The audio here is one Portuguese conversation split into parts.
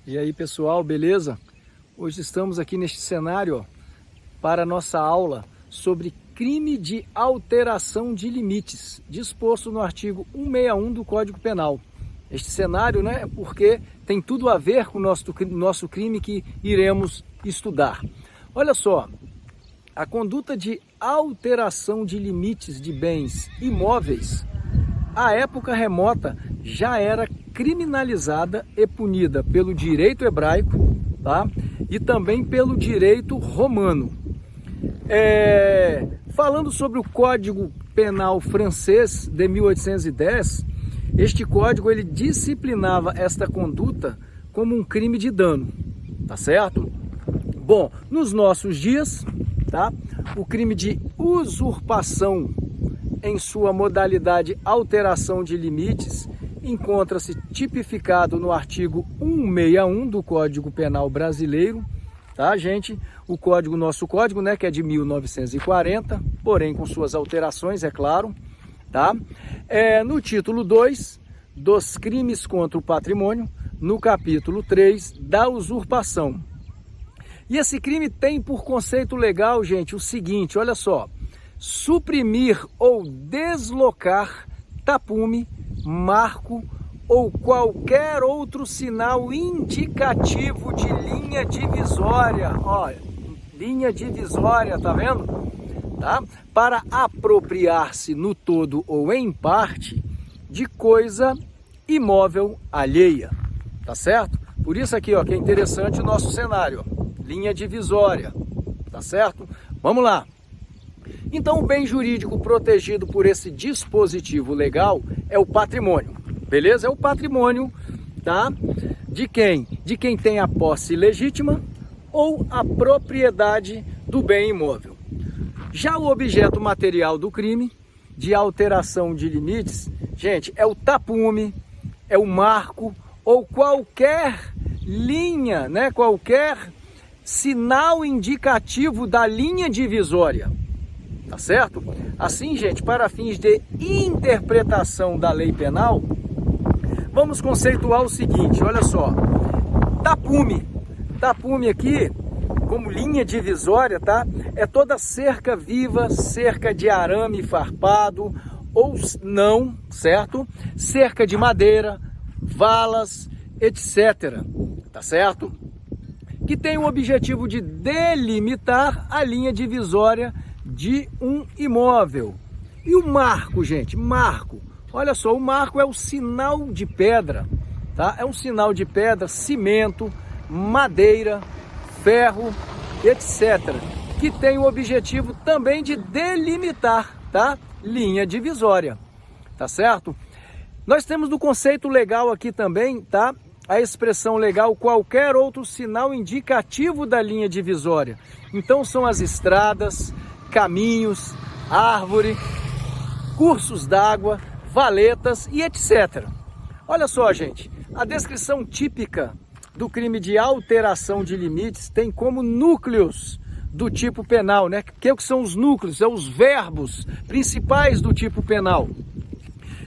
E aí pessoal, beleza? Hoje estamos aqui neste cenário para a nossa aula sobre crime de alteração de limites, disposto no artigo 161 do Código Penal. Este cenário, né, porque tem tudo a ver com o nosso crime que iremos estudar. Olha só, a conduta de alteração de limites de bens imóveis, à época remota, já era criminalizada e punida pelo direito hebraico, tá? E também pelo direito romano. Falando sobre o Código Penal francês de 1810, este código ele disciplinava esta conduta como um crime de dano, tá certo? Bom, nos nossos dias, tá? O crime de usurpação em sua modalidade alteração de limites encontra-se tipificado no artigo 161 do Código Penal brasileiro, tá, gente? O código, nosso código, né, que é de 1940, porém com suas alterações, é claro, tá? No título 2 dos crimes contra o patrimônio, no capítulo 3 da usurpação. E esse crime tem por conceito legal, gente, o seguinte, olha só: suprimir ou deslocar tapume, marco ou qualquer outro sinal indicativo de linha divisória, ó, linha divisória, tá vendo? Tá? Para apropriar-se no todo ou em parte de coisa imóvel alheia, tá certo? Por isso aqui, ó, que é interessante o nosso cenário, ó, linha divisória, tá certo? Vamos lá. Então, o bem jurídico protegido por esse dispositivo legal é o patrimônio, beleza? É o patrimônio, tá? De quem? De quem tem a posse legítima ou a propriedade do bem imóvel. Já o objeto material do crime de alteração de limites, gente, é o tapume, é o marco ou qualquer linha, né? Qualquer sinal indicativo da linha divisória. Tá certo? Assim, gente, para fins de interpretação da lei penal, vamos conceituar o seguinte, olha só. Tapume aqui, como linha divisória, tá? É toda cerca viva, cerca de arame farpado ou não, certo? Cerca de madeira, valas, etc. Tá certo? Que tem o objetivo de delimitar a linha divisória de um imóvel. E o marco, gente, marco, olha só, o marco é o sinal de pedra, tá? É um sinal de pedra, cimento, madeira, ferro, etc. Que tem o objetivo também de delimitar, tá? Linha divisória, tá certo? Nós temos do conceito legal aqui também, tá? A expressão legal, qualquer outro sinal indicativo da linha divisória. Então são as estradas, caminhos, árvore, cursos d'água, valetas e etc. Olha só, gente, a descrição típica do crime de alteração de limites tem como núcleos do tipo penal, né? Que são os núcleos, são os verbos principais do tipo penal.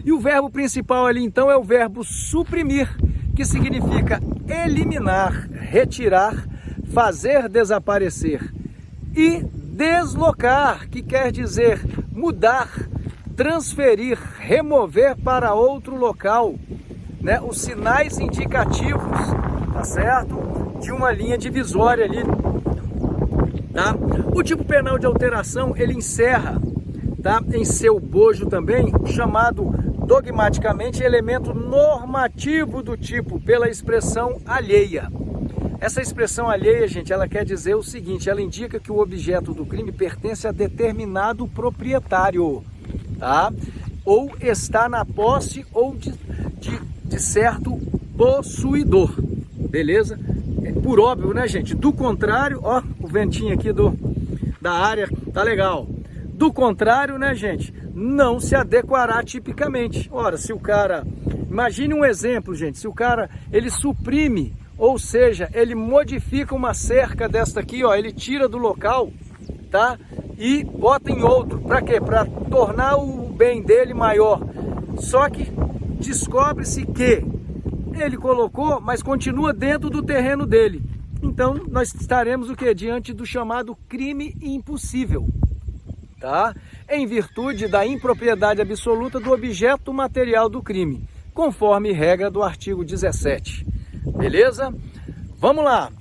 E o verbo principal ali, então, é o verbo suprimir, que significa eliminar, retirar, fazer desaparecer, e deslocar, que quer dizer mudar, transferir, remover para outro local, né? Os sinais indicativos, tá certo? De uma linha divisória ali, tá? O tipo penal de alteração, ele encerra, tá? Em seu bojo também, chamado dogmaticamente elemento normativo do tipo, pela expressão alheia. Essa expressão alheia, gente, ela quer dizer o seguinte, ela indica que o objeto do crime pertence a determinado proprietário, tá? Ou está na posse ou de certo possuidor, beleza? Por óbvio, né, gente? Do contrário, ó, o ventinho aqui da área, tá legal. Do contrário, né, gente, não se adequará tipicamente. Ora, se o cara, imagine um exemplo, gente, se o cara, ele suprime, ou seja, ele modifica uma cerca desta aqui, ó, ele tira do local, tá? E bota em outro. Para quê? Para tornar o bem dele maior. Só que descobre-se que ele colocou, mas continua dentro do terreno dele. Então, nós estaremos o quê? Diante do chamado crime impossível, tá? Em virtude da impropriedade absoluta do objeto material do crime, conforme regra do artigo 17. Beleza? Vamos lá.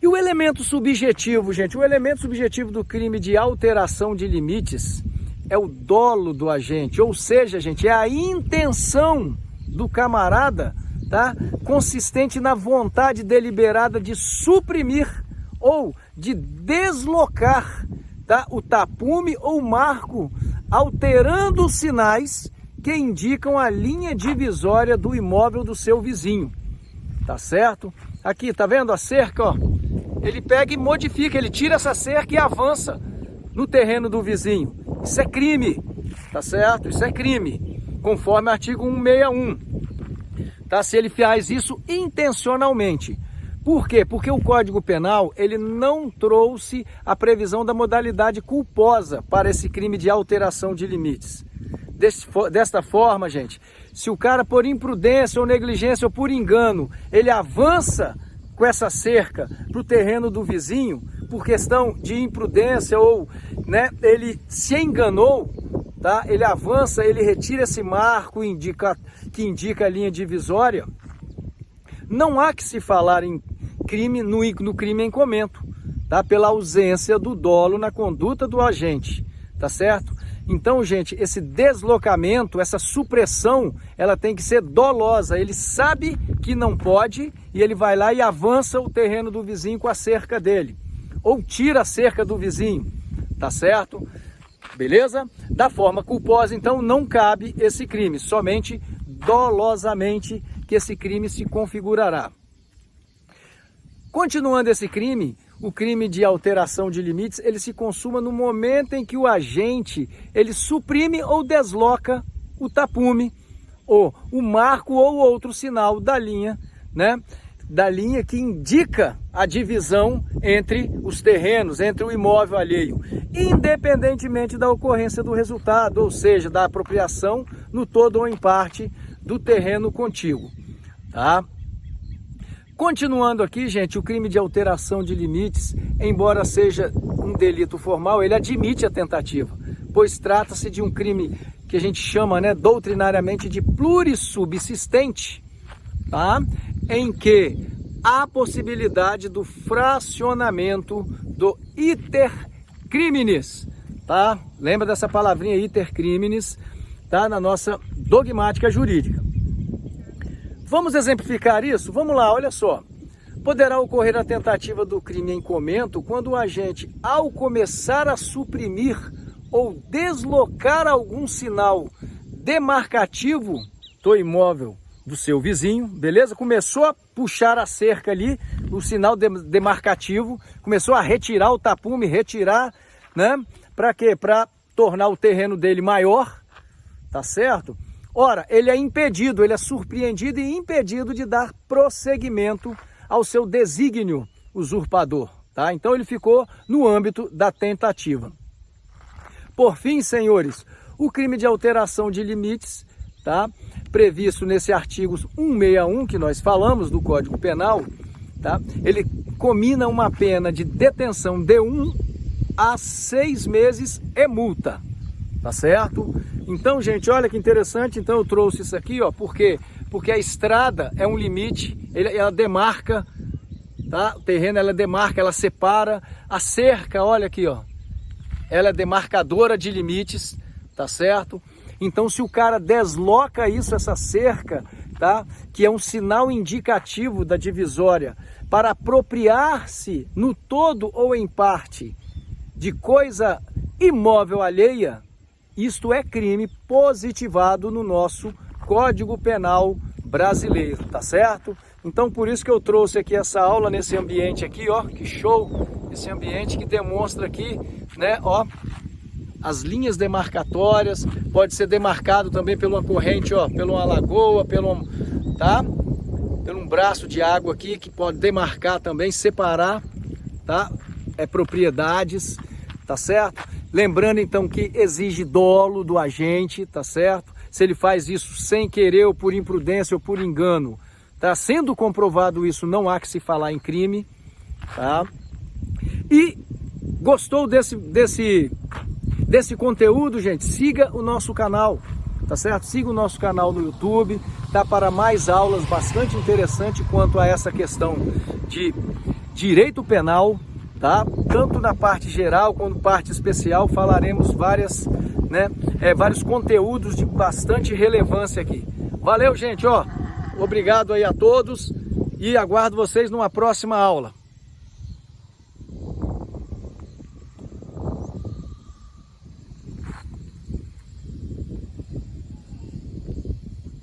E o elemento subjetivo, gente? O elemento subjetivo do crime de alteração de limites é o dolo do agente, ou seja, gente, é a intenção do camarada, tá? Consistente na vontade deliberada de suprimir ou de deslocar, tá? O tapume ou marco, alterando os sinais que indicam a linha divisória do imóvel do seu vizinho, tá certo? Aqui, tá vendo a cerca, ó? Ele pega e modifica, ele tira essa cerca e avança no terreno do vizinho. Isso é crime, tá certo? Isso é crime, conforme o artigo 161. Tá? Se ele faz isso intencionalmente. Por quê? Porque o Código Penal, ele não trouxe a previsão da modalidade culposa para esse crime de alteração de limites. Desta forma, gente, se o cara por imprudência ou negligência ou por engano, ele avança com essa cerca para o terreno do vizinho, por questão de imprudência ou, né, ele se enganou, tá? Ele avança, ele retira esse marco que indica a linha divisória, não há que se falar em crime no crime em comento, tá? Pela ausência do dolo na conduta do agente, tá certo? Então, gente, esse deslocamento, essa supressão, ela tem que ser dolosa. Ele sabe que não pode e ele vai lá e avança o terreno do vizinho com a cerca dele. Ou tira a cerca do vizinho, tá certo? Beleza? Da forma culposa, então, não cabe esse crime. Somente dolosamente que esse crime se configurará. Continuando esse crime, o crime de alteração de limites, ele se consuma no momento em que o agente, ele suprime ou desloca o tapume, ou o marco ou outro sinal da linha, né? Da linha que indica a divisão entre os terrenos, entre o imóvel alheio, independentemente da ocorrência do resultado, ou seja, da apropriação no todo ou em parte do terreno contíguo, tá? Continuando aqui, gente, o crime de alteração de limites, embora seja um delito formal, ele admite a tentativa, pois trata-se de um crime que a gente chama, né, doutrinariamente de plurissubsistente, tá? Em que há possibilidade do fracionamento do iter criminis, tá? Lembra dessa palavrinha iter criminis, tá? Na nossa dogmática jurídica. Vamos exemplificar isso? Vamos lá, olha só. Poderá ocorrer a tentativa do crime em comento quando o agente, ao começar a suprimir ou deslocar algum sinal demarcativo do imóvel do seu vizinho, beleza? Começou a puxar a cerca ali, o sinal demarcativo, começou a retirar o tapume, retirar, né? Para quê? Para tornar o terreno dele maior, tá certo? Ora, ele é impedido, ele é surpreendido e impedido de dar prosseguimento ao seu desígnio usurpador, tá? Então ele ficou no âmbito da tentativa. Por fim, senhores, o crime de alteração de limites, tá? Previsto nesse artigo 161 que nós falamos do Código Penal, tá? Ele comina uma pena de detenção de 1 a 6 meses e multa, tá certo? Então, gente, olha que interessante, então eu trouxe isso aqui, ó, por quê? Porque a estrada é um limite, ela demarca, tá? O terreno, ela demarca, ela separa. A cerca, olha aqui, ó, ela é demarcadora de limites, tá certo? Então, se o cara desloca isso, essa cerca, tá? Que é um sinal indicativo da divisória, para apropriar-se no todo ou em parte de coisa imóvel alheia, isto é crime positivado no nosso Código Penal brasileiro, tá certo? Então, por isso que eu trouxe aqui essa aula nesse ambiente aqui, ó, que show! Esse ambiente que demonstra aqui, né, ó, as linhas demarcatórias, pode ser demarcado também por uma corrente, ó, por uma lagoa, tá? Por um braço de água aqui que pode demarcar também, separar, tá? Propriedades, tá certo? Lembrando então que exige dolo do agente, tá certo? Se ele faz isso sem querer ou por imprudência ou por engano, tá? Sendo comprovado isso, não há que se falar em crime, tá? E gostou desse conteúdo, gente? Siga o nosso canal, tá certo? Siga o nosso canal no YouTube, tá? Para mais aulas bastante interessantes quanto a essa questão de direito penal, tá? Tanto na parte geral quanto parte especial, falaremos vários conteúdos de bastante relevância aqui. Valeu, gente, ó. Obrigado aí a todos e aguardo vocês numa próxima aula.